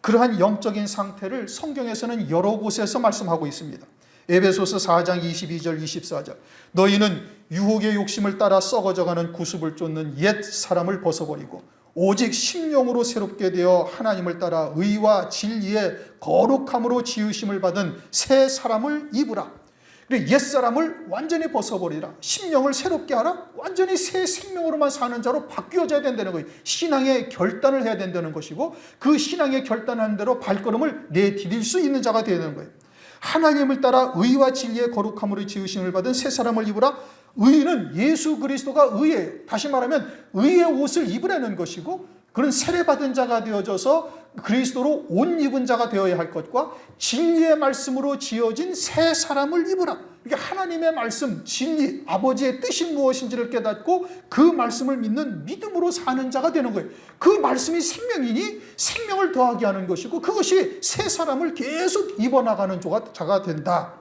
그러한 영적인 상태를 성경에서는 여러 곳에서 말씀하고 있습니다. 에베소서 4장 22절 24절 너희는 유혹의 욕심을 따라 썩어져가는 구습을 쫓는 옛 사람을 벗어버리고 오직 심령으로 새롭게 되어 하나님을 따라 의와 진리의 거룩함으로 지으심을 받은 새 사람을 입으라. 옛 사람을 완전히 벗어버리라. 심령을 새롭게 하라. 완전히 새 생명으로만 사는 자로 바뀌어져야 된다는 거예요. 신앙의 결단을 해야 된다는 것이고 그 신앙의 결단하는 대로 발걸음을 내디딜 수 있는 자가 되야 되는 거예요. 하나님을 따라 의와 진리의 거룩함으로 지으심을 받은 새 사람을 입으라. 의는 예수 그리스도가 의예요. 다시 말하면 의의 옷을 입으라는 것이고 그런 세례받은 자가 되어져서 그리스도로 옷 입은 자가 되어야 할 것과 진리의 말씀으로 지어진 새 사람을 입으라. 이게 하나님의 말씀, 진리, 아버지의 뜻이 무엇인지를 깨닫고 그 말씀을 믿는 믿음으로 사는 자가 되는 거예요. 그 말씀이 생명이니 생명을 더하게 하는 것이고 그것이 새 사람을 계속 입어나가는 자가 된다.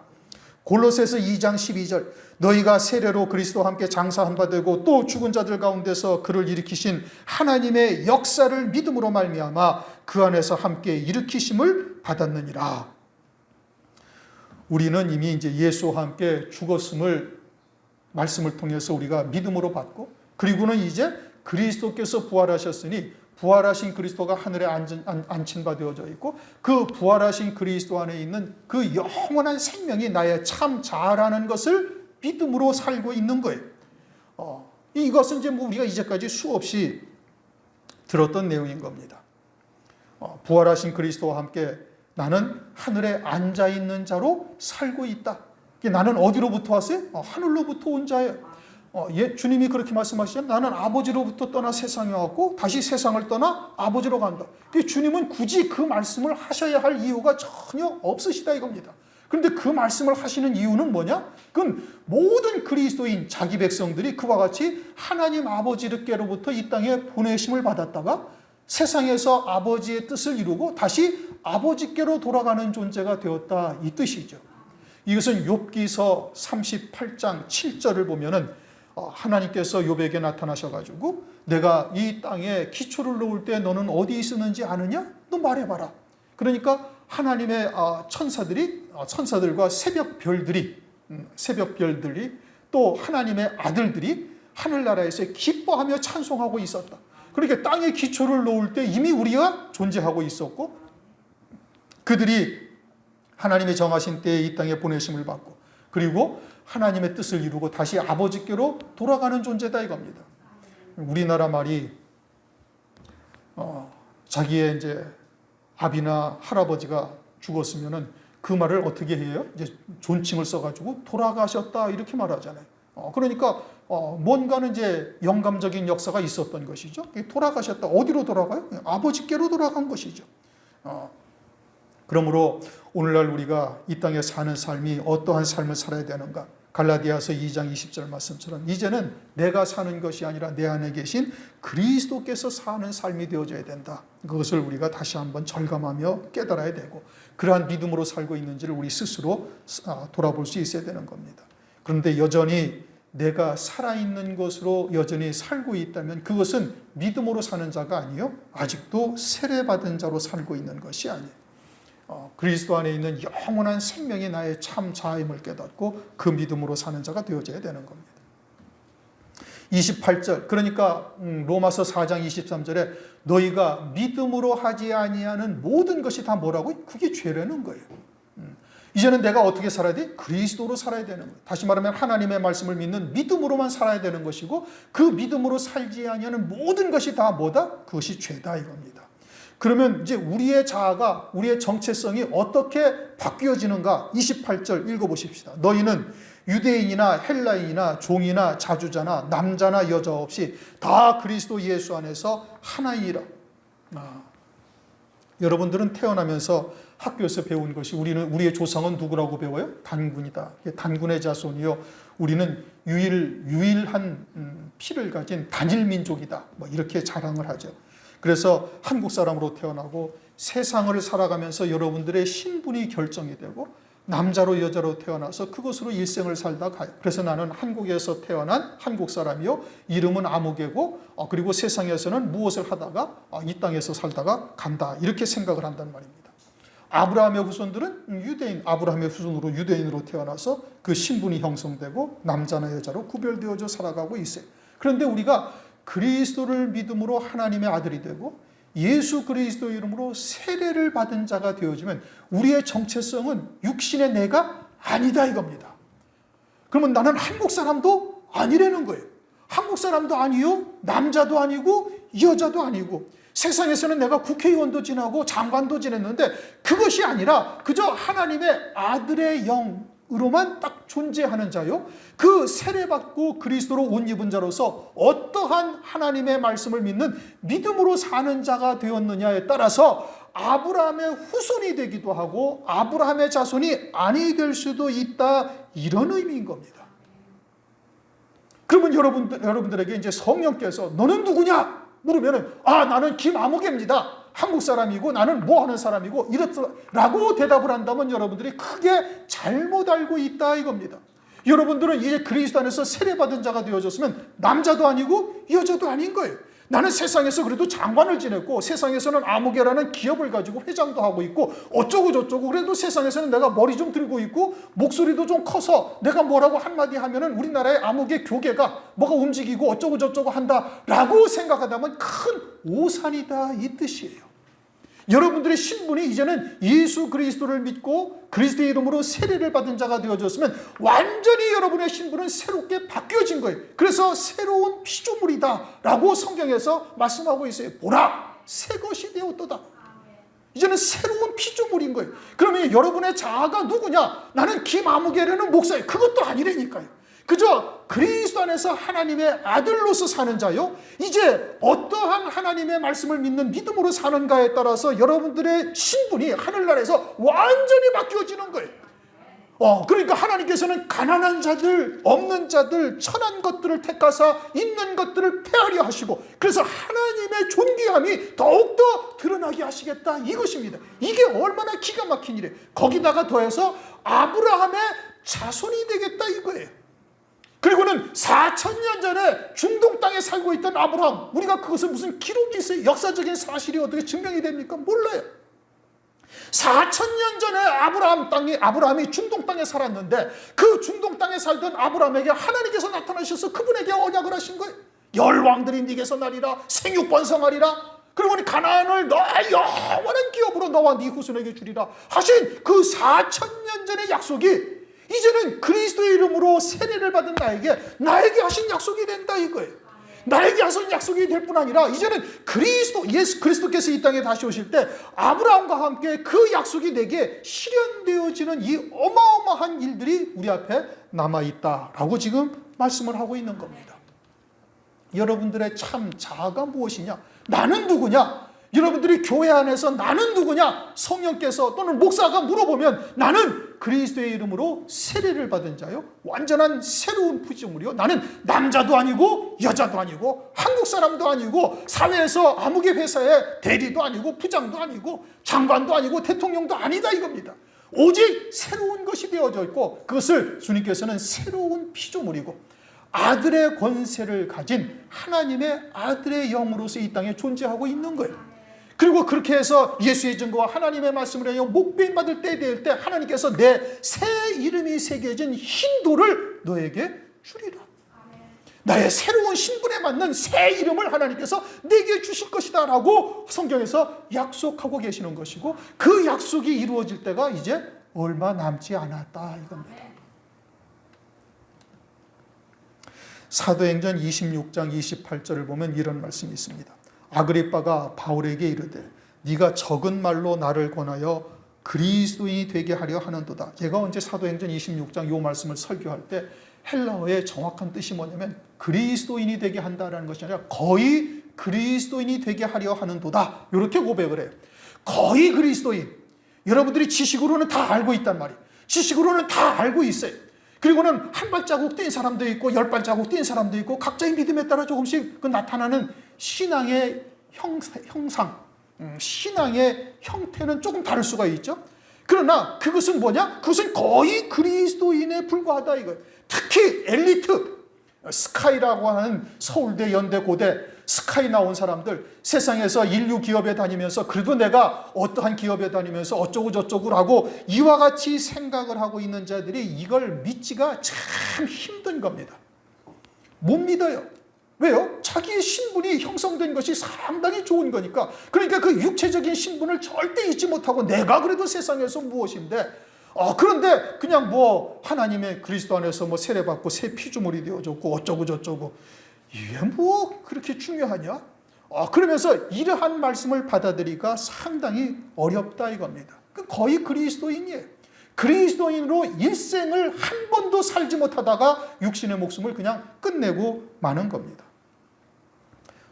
골로새서 2장 12절 너희가 세례로 그리스도와 함께 장사한 바 되고 또 죽은 자들 가운데서 그를 일으키신 하나님의 역사를 믿음으로 말미암아 그 안에서 함께 일으키심을 받았느니라. 우리는 이미 이제 예수와 함께 죽었음을 말씀을 통해서 우리가 믿음으로 받고 그리고는 이제 그리스도께서 부활하셨으니 부활하신 그리스도가 하늘에 앉힌 바 되어져 있고 그 부활하신 그리스도 안에 있는 그 영원한 생명이 나의 참 자아라는 것을 믿음으로 살고 있는 거예요. 이것은 이제 우리가 이제까지 수없이 들었던 내용인 겁니다. 부활하신 그리스도와 함께 나는 하늘에 앉아 있는 자로 살고 있다. 나는 어디로부터 왔어요? 하늘로부터 온 자예요. 주님이 그렇게 말씀하시잖아요. 나는 아버지로부터 떠나 세상에 왔고 다시 세상을 떠나 아버지로 간다. 주님은 굳이 그 말씀을 하셔야 할 이유가 전혀 없으시다 이겁니다. 그런데 그 말씀을 하시는 이유는 뭐냐? 그건 모든 그리스도인 자기 백성들이 그와 같이 하나님 아버지께로부터 이 땅에 보내심을 받았다가 세상에서 아버지의 뜻을 이루고 다시 아버지께로 돌아가는 존재가 되었다 이 뜻이죠. 이것은 욥기서 38장 7절을 보면은 하나님께서 욥에게 나타나셔가지고 내가 이 땅에 기초를 놓을 때 너는 어디 있었는지 아느냐? 너 말해봐라. 그러니까 하나님의 천사들과 새벽 별들이 또 하나님의 아들들이 하늘나라에서 기뻐하며 찬송하고 있었다. 그러니까 땅에 기초를 놓을 때 이미 우리가 존재하고 있었고 그들이 하나님의 정하신 때에 이 땅에 보내심을 받고 그리고 하나님의 뜻을 이루고 다시 아버지께로 돌아가는 존재다 이겁니다. 우리나라 말이 자기의 이제 아비나 할아버지가 죽었으면은 그 말을 어떻게 해요? 이제 존칭을 써가지고 돌아가셨다 이렇게 말하잖아요. 그러니까 뭔가는 이제 영감적인 역사가 있었던 것이죠. 돌아가셨다. 어디로 돌아가요? 아버지께로 돌아간 것이죠. 그러므로 오늘날 우리가 이 땅에 사는 삶이 어떠한 삶을 살아야 되는가? 갈라디아서 2장 20절 말씀처럼 이제는 내가 사는 것이 아니라 내 안에 계신 그리스도께서 사는 삶이 되어져야 된다. 그것을 우리가 다시 한번 절감하며 깨달아야 되고 그러한 믿음으로 살고 있는지를 우리 스스로 돌아볼 수 있어야 되는 겁니다. 그런데 여전히 내가 살아있는 것으로 여전히 살고 있다면 그것은 믿음으로 사는 자가 아니요 아직도 세례받은 자로 살고 있는 것이 아니에요. 그리스도 안에 있는 영원한 생명이 나의 참 자아임을 깨닫고 그 믿음으로 사는 자가 되어져야 되는 겁니다. 28절 그러니까 로마서 4장 23절에 너희가 믿음으로 하지 아니하는 모든 것이 다 뭐라고? 그게 죄라는 거예요. 이제는 내가 어떻게 살아야 돼? 그리스도로 살아야 되는 거예요. 다시 말하면 하나님의 말씀을 믿는 믿음으로만 살아야 되는 것이고 그 믿음으로 살지 아니하는 모든 것이 다 뭐다? 그것이 죄다 이겁니다. 그러면 이제 우리의 자아가 우리의 정체성이 어떻게 바뀌어지는가? 28절 읽어보십시다. 너희는 유대인이나 헬라인이나 종이나 자주자나 남자나 여자 없이 다 그리스도 예수 안에서 하나이라. 여러분들은 태어나면서 학교에서 배운 것이 우리의 조상은 누구라고 배워요? 단군이다. 단군의 자손이요. 우리는 유일한 피를 가진 단일 민족이다. 뭐 이렇게 자랑을 하죠. 그래서 한국 사람으로 태어나고 세상을 살아가면서 여러분들의 신분이 결정이 되고 남자로 여자로 태어나서 그것으로 일생을 살다 가요. 그래서 나는 한국에서 태어난 한국 사람이요. 이름은 아무개고 그리고 세상에서는 무엇을 하다가 이 땅에서 살다가 간다. 이렇게 생각을 한단 말입니다. 아브라함의 후손들은 유대인, 아브라함의 후손으로 유대인으로 태어나서 그 신분이 형성되고 남자나 여자로 구별되어져 살아가고 있어요. 그런데 우리가 그리스도를 믿음으로 하나님의 아들이 되고 예수 그리스도 이름으로 세례를 받은 자가 되어지면 우리의 정체성은 육신의 내가 아니다 이겁니다. 그러면 나는 한국 사람도 아니라는 거예요. 한국 사람도 아니요, 남자도 아니고 여자도 아니고, 세상에서는 내가 국회의원도 지나고 장관도 지냈는데 그것이 아니라 그저 하나님의 아들의 영으로만 딱 존재하는 자요, 그 세례받고 그리스도로 옷 입은 자로서 어떠한 하나님의 말씀을 믿는 믿음으로 사는 자가 되었느냐에 따라서 아브라함의 후손이 되기도 하고 아브라함의 자손이 아니 될 수도 있다, 이런 의미인 겁니다. 그러면 여러분들에게 이제 성령께서 너는 누구냐 물으면은 나는 김아무개입니다. 한국 사람이고 나는 뭐 하는 사람이고 이렇더라고 대답을 한다면 여러분들이 크게 잘못 알고 있다 이겁니다. 여러분들은 이제 그리스도 안에서 세례받은 자가 되어졌으면 남자도 아니고 여자도 아닌 거예요. 나는 세상에서 그래도 장관을 지냈고 세상에서는 아무개라는 기업을 가지고 회장도 하고 있고 어쩌고 저쩌고, 그래도 세상에서는 내가 머리 좀 들고 있고 목소리도 좀 커서 내가 뭐라고 한마디 하면은 우리나라의 아무개 교계가 뭐가 움직이고 어쩌고 저쩌고 한다라고 생각하다면 큰 오산이다 이 뜻이에요. 여러분들의 신분이 이제는 예수 그리스도를 믿고 그리스도의 이름으로 세례를 받은 자가 되어졌으면 완전히 여러분의 신분은 새롭게 바뀌어진 거예요. 그래서 새로운 피조물이다 라고 성경에서 말씀하고 있어요. 보라, 새 것이 되었도다. 이제는 새로운 피조물인 거예요. 그러면 여러분의 자아가 누구냐? 나는 김아무개라는 목사예요. 그것도 아니라니까요. 그저 그리스도 안에서 하나님의 아들로서 사는 자요, 이제 어떠한 하나님의 말씀을 믿는 믿음으로 사는가에 따라서 여러분들의 신분이 하늘나라에서 완전히 바뀌어지는 거예요. 그러니까 하나님께서는 가난한 자들, 없는 자들, 천한 것들을 택하사 있는 것들을 폐하려 하시고, 그래서 하나님의 존귀함이 더욱더 드러나게 하시겠다 이것입니다. 이게 얼마나 기가 막힌 일이에요. 거기다가 더해서 아브라함의 자손이 되겠다 이거예요. 그리고는 4,000년 전에 중동 땅에 살고 있던 아브라함, 우리가 그것은 무슨 기록이 있어요? 역사적인 사실이 어떻게 증명이 됩니까? 몰라요. 4,000년 전에 아브라함이 중동 땅에 살았는데 그 중동 땅에 살던 아브라함에게 하나님께서 나타나셔서 그분에게 언약을 하신 거예요. 열왕들이 네게서 나리라, 생육번성하리라, 그리고 가나안을 너의 영원한 기업으로 너와 네 후손에게 주리라 하신 그 4,000년 전의 약속이 이제는 그리스도의 이름으로 세례를 받은 나에게 하신 약속이 된다 이거예요. 나에게 하신 약속이 될 뿐 아니라 이제는 예수 그리스도께서 이 땅에 다시 오실 때 아브라함과 함께 그 약속이 내게 실현되어지는 이 어마어마한 일들이 우리 앞에 남아있다라고 지금 말씀을 하고 있는 겁니다. 여러분들의 참 자아가 무엇이냐? 나는 누구냐? 여러분들이 교회 안에서 나는 누구냐? 성령께서 또는 목사가 물어보면 나는 그리스도의 이름으로 세례를 받은 자요, 완전한 새로운 피조물이요, 나는 남자도 아니고 여자도 아니고 한국 사람도 아니고 사회에서 아무개 회사의 대리도 아니고 부장도 아니고 장관도 아니고 대통령도 아니다 이겁니다. 오직 새로운 것이 되어져 있고 그것을 주님께서는 새로운 피조물이고 아들의 권세를 가진 하나님의 아들의 영으로서 이 땅에 존재하고 있는 거예요. 그리고 그렇게 해서 예수의 증거와 하나님의 말씀을 하여 목배임 받을 때 될 때 하나님께서 내 새 이름이 새겨진 흰돌을 너에게 주리라. 나의 새로운 신분에 맞는 새 이름을 하나님께서 내게 주실 것이다 라고 성경에서 약속하고 계시는 것이고, 그 약속이 이루어질 때가 이제 얼마 남지 않았다 이겁니다. 사도행전 26장 28절을 보면 이런 말씀이 있습니다. 아그리빠가 바울에게 이르되 네가 적은 말로 나를 권하여 그리스도인이 되게 하려 하는도다. 제가 언제 사도행전 26장 이 말씀을 설교할 때 헬라어의 정확한 뜻이 뭐냐면 그리스도인이 되게 한다라는 것이 아니라 거의 그리스도인이 되게 하려 하는도다, 이렇게 고백을 해요. 거의 그리스도인. 여러분들이 지식으로는 다 알고 있단 말이에요. 지식으로는 다 알고 있어요. 그리고는 한 발자국 뛴 사람도 있고 10발자국 뛴 사람도 있고 각자의 믿음에 따라 조금씩 그 나타나는 신앙의 형상, 신앙의 형태는 조금 다를 수가 있죠. 그러나 그것은 뭐냐? 그것은 거의 그리스도인에 불과하다 이거예요. 특히 엘리트, 스카이라고 하는 서울대, 연대, 고대 스카이 나온 사람들, 세상에서 인류 기업에 다니면서 그래도 내가 어떠한 기업에 다니면서 어쩌고 저쩌고라고 이와 같이 생각을 하고 있는 자들이 이걸 믿지가 참 힘든 겁니다. 못 믿어요. 왜요? 자기의 신분이 형성된 것이 상당히 좋은 거니까. 그러니까 그 육체적인 신분을 절대 잊지 못하고 내가 그래도 세상에서 무엇인데, 그런데 그냥 뭐 하나님의 그리스도 안에서 뭐 세례받고 새 피조물이 되어졌고 어쩌고 저쩌고, 이게 뭐 그렇게 중요하냐? 그러면서 이러한 말씀을 받아들이기가 상당히 어렵다 이겁니다. 거의 그리스도인이에요. 그리스도인으로 일생을 한 번도 살지 못하다가 육신의 목숨을 그냥 끝내고 마는 겁니다.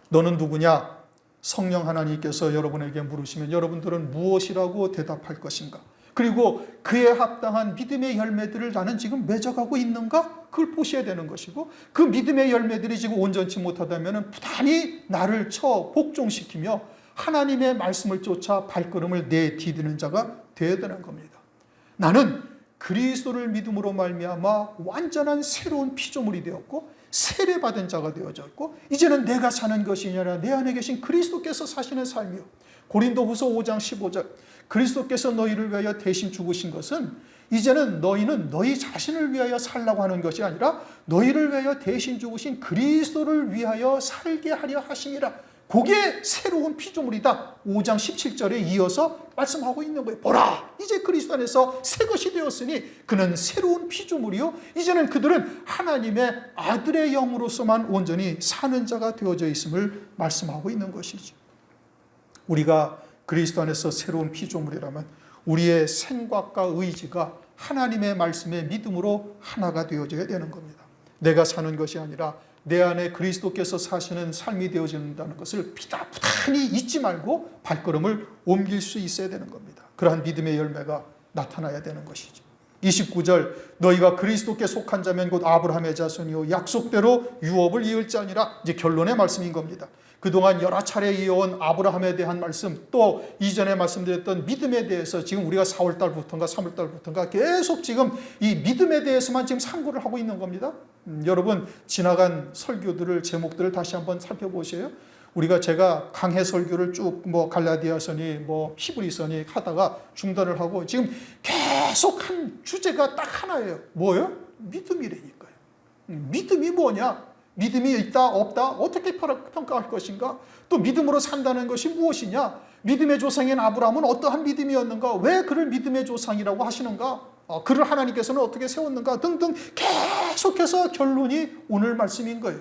너는 누구냐? 성령 하나님께서 여러분에게 물으시면 여러분들은 무엇이라고 대답할 것인가? 그리고 그에 합당한 믿음의 열매들을 나는 지금 맺어가고 있는가? 그걸 보셔야 되는 것이고, 그 믿음의 열매들이 지금 온전치 못하다면 부단히 나를 복종시키며 하나님의 말씀을 쫓아 발걸음을 내디디는 자가 되어야 되는 겁니다. 나는 그리스도를 믿음으로 말미암아 완전한 새로운 피조물이 되었고 세례받은 자가 되어졌고, 이제는 내가 사는 것이 아니라 내 안에 계신 그리스도께서 사시는 삶이요. 고린도후서 5장 15절, 그리스도께서 너희를 위하여 대신 죽으신 것은 이제는 너희는 너희 자신을 위하여 살라고 하는 것이 아니라 너희를 위하여 대신 죽으신 그리스도를 위하여 살게 하려 하심이라. 그게 새로운 피조물이다. 5장 17절에 이어서 말씀하고 있는 거예요. 보라, 이제 그리스도 안에서 새 것이 되었으니 그는 새로운 피조물이요, 이제는 그들은 하나님의 아들의 영으로서만 온전히 사는 자가 되어져 있음을 말씀하고 있는 것이죠. 우리가 그리스도 안에서 새로운 피조물이라면 우리의 생각과 의지가 하나님의 말씀의 믿음으로 하나가 되어져야 되는 겁니다. 내가 사는 것이 아니라 내 안에 그리스도께서 사시는 삶이 되어진다는 것을 부단히 잊지 말고 발걸음을 옮길 수 있어야 되는 겁니다. 그러한 믿음의 열매가 나타나야 되는 것이죠. 29절, 너희가 그리스도께 속한 자면 곧 아브라함의 자손이요 약속대로 유업을 이을 자니라. 이제 결론의 말씀인 겁니다. 그동안 여러 차례 이어온 아브라함에 대한 말씀, 또 이전에 말씀드렸던 믿음에 대해서 지금 우리가 4월달부터인가 3월달부터인가 계속 지금 이 믿음에 대해서만 지금 상고를 하고 있는 겁니다. 여러분, 지나간 설교들을, 제목들을 다시 한번 살펴보세요. 제가 강해 설교를 쭉 갈라디아서니 히브리서니 하다가 중단을 하고 지금 계속 한 주제가 딱 하나예요. 뭐예요? 믿음이라니까요. 믿음이 뭐냐? 믿음이 있다 없다 어떻게 평가할 것인가? 또 믿음으로 산다는 것이 무엇이냐? 믿음의 조상인 아브라함은 어떠한 믿음이었는가? 왜 그를 믿음의 조상이라고 하시는가? 그를 하나님께서는 어떻게 세웠는가? 등등 계속해서 결론이 오늘 말씀인 거예요.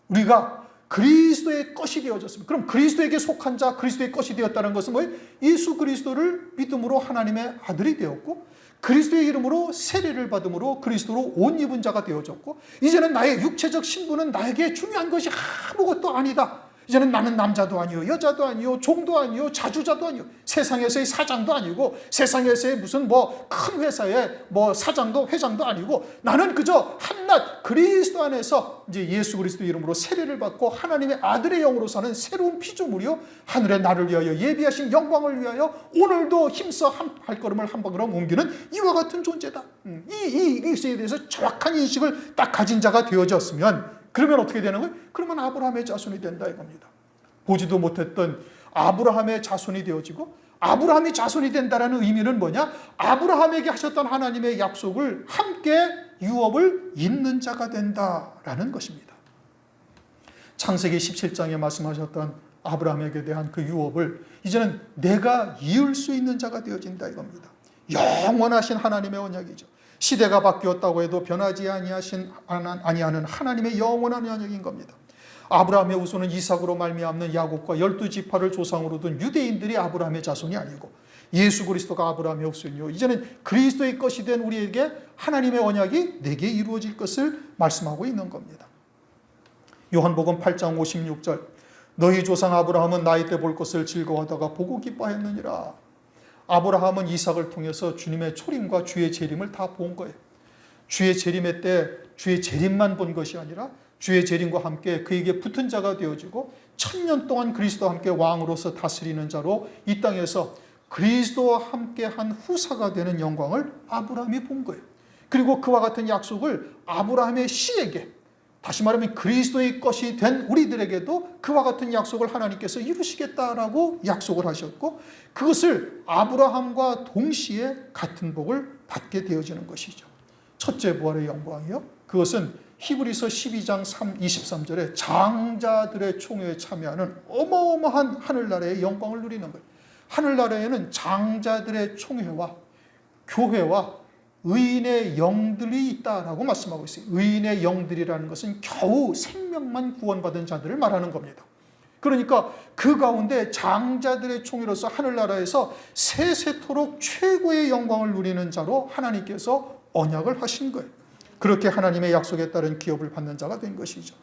우리가 그리스도의 것이 되어졌습니다. 그럼 그리스도에게 속한 자, 그리스도의 것이 되었다는 것은 뭐예요? 예수 그리스도를 믿음으로 하나님의 아들이 되었고, 그리스도의 이름으로 세례를 받음으로 그리스도로 옷 입은 자가 되어졌고, 이제는 나의 육체적 신분은 나에게 중요한 것이 아무것도 아니다. 이제는 나는 남자도 아니요, 여자도 아니요, 종도 아니요, 자주자도 아니요, 세상에서의 사장도 아니고, 세상에서의 무슨 큰 회사의 사장도 회장도 아니고, 나는 그저 한낱 그리스도 안에서 이제 예수 그리스도 이름으로 세례를 받고 하나님의 아들의 영으로 사는 새로운 피조물이요, 하늘에 나를 위하여 예비하신 영광을 위하여 오늘도 힘써 한 발걸음을 한 발걸음 옮기는 이와 같은 존재다. 이 것에 대해서 정확한 인식을 딱 가진 자가 되어졌으면, 그러면 어떻게 되는 거예요? 그러면 아브라함의 자손이 된다 이겁니다. 보지도 못했던 아브라함의 자손이 되어지고, 아브라함이 자손이 된다는 의미는 뭐냐? 아브라함에게 하셨던 하나님의 약속을 함께 유업을 잇는 자가 된다라는 것입니다. 창세기 17장에 말씀하셨던 아브라함에게 대한 그 유업을 이제는 내가 이을 수 있는 자가 되어진다 이겁니다. 영원하신 하나님의 언약이죠. 시대가 바뀌었다고 해도 변하지 아니하는 하나님의 영원한 언약인 겁니다. 아브라함의 후손은 이삭으로 말미암는 야곱과 12지파를 조상으로 둔 유대인들이 아브라함의 자손이 아니고, 예수 그리스도가 아브라함의 후손이요, 이제는 그리스도의 것이 된 우리에게 하나님의 언약이 내게 이루어질 것을 말씀하고 있는 겁니다. 요한복음 8장 56절, 너희 조상 아브라함은 나이 때 볼 것을 즐거워하다가 보고 기뻐했느니라. 아브라함은 이삭을 통해서 주님의 초림과 주의 재림을 다 본 거예요. 주의 재림의 때 주의 재림만 본 것이 아니라 주의 재림과 함께 그에게 붙은 자가 되어지고 1000년 동안 그리스도와 함께 왕으로서 다스리는 자로 이 땅에서 그리스도와 함께한 후사가 되는 영광을 아브라함이 본 거예요. 그리고 그와 같은 약속을 아브라함의 씨에게, 다시 말하면 그리스도의 것이 된 우리들에게도 그와 같은 약속을 하나님께서 이루시겠다라고 약속을 하셨고, 그것을 아브라함과 동시에 같은 복을 받게 되어지는 것이죠. 첫째 부활의 영광이요, 그것은 히브리서 12장 23절에 장자들의 총회에 참여하는 어마어마한 하늘나라의 영광을 누리는 거예요. 하늘나라에는 장자들의 총회와 교회와 의인의 영들이 있다라고 말씀하고 있어요. 의인의 영들이라는 것은 겨우 생명만 구원받은 자들을 말하는 겁니다. 그러니까 그 가운데 장자들의 총회로서 하늘나라에서 세세토록 최고의 영광을 누리는 자로 하나님께서 언약을 하신 거예요. 그렇게 하나님의 약속에 따른 기업을 받는 자가 된 것이죠.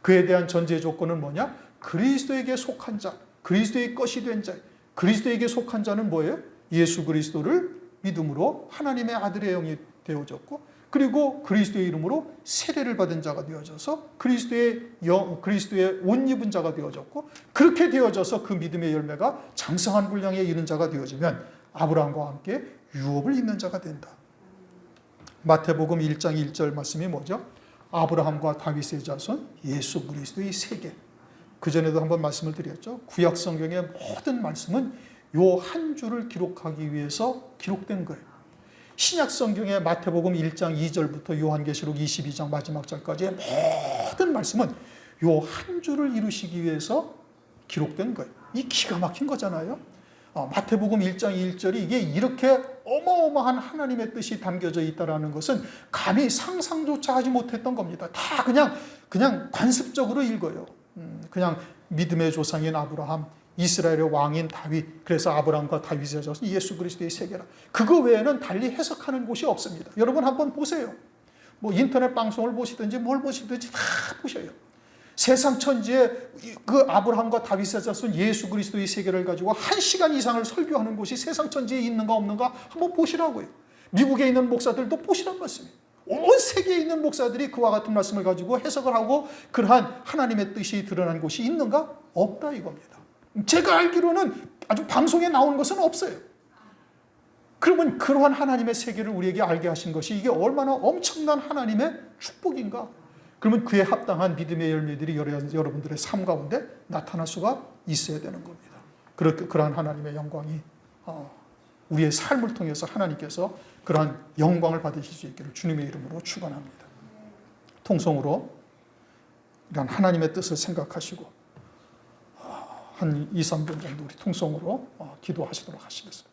그에 대한 전제 조건은 뭐냐? 그리스도에게 속한 자, 그리스도의 것이 된 자. 그리스도에게 속한 자는 뭐예요? 예수 그리스도를 믿음으로 하나님의 아들의 영이 되어졌고, 그리고 그리스도의 이름으로 세례를 받은 자가 되어져서 그리스도의 옷 입은 자가 되어졌고, 그렇게 되어져서 그 믿음의 열매가 장성한 분량에 이른 자가 되어지면 아브라함과 함께 유업을 입는 자가 된다. 마태복음 1장 1절 말씀이 뭐죠? 아브라함과 다윗의 자손 예수 그리스도의 세계. 그전에도 한번 말씀을 드렸죠. 구약 성경의 모든 말씀은 요 한 줄을 기록하기 위해서 기록된 거예요. 신약 성경의 마태복음 1장 2절부터 요한계시록 22장 마지막 절까지의 모든 말씀은 요 한 줄을 이루시기 위해서 기록된 거예요. 이 기가 막힌 거잖아요. 마태복음 1장 1절이 이게 이렇게 어마어마한 하나님의 뜻이 담겨져 있다는 것은 감히 상상조차 하지 못했던 겁니다. 다 그냥 관습적으로 읽어요. 그냥 믿음의 조상인 아브라함, 이스라엘의 왕인 다윗, 그래서 아브라함과 다윗의 자손 예수 그리스도의 세계라. 그거 외에는 달리 해석하는 곳이 없습니다. 여러분 한번 보세요. 뭐 인터넷 방송을 보시든지 뭘 보시든지 다 보셔요. 세상 천지에 그 아브라함과 다윗의 자손 예수 그리스도의 세계를 가지고 1시간 이상을 설교하는 곳이 세상 천지에 있는가 없는가 한번 보시라고요. 미국에 있는 목사들도 보시란 말씀이에요. 온 세계에 있는 목사들이 그와 같은 말씀을 가지고 해석을 하고 그러한 하나님의 뜻이 드러난 곳이 있는가? 없다 이겁니다. 제가 알기로는 아주 방송에 나오는 것은 없어요. 그러면 그러한 하나님의 세계를 우리에게 알게 하신 것이 이게 얼마나 엄청난 하나님의 축복인가? 그러면 그에 합당한 믿음의 열매들이 여러분들의 삶 가운데 나타날 수가 있어야 되는 겁니다. 그러한 하나님의 영광이 우리의 삶을 통해서 하나님께서 그러한 영광을 받으실 수 있기를 주님의 이름으로 축원합니다. 통성으로 이런 하나님의 뜻을 생각하시고 한 2, 3분 정도 우리 통성으로 기도하시도록 하시겠습니다.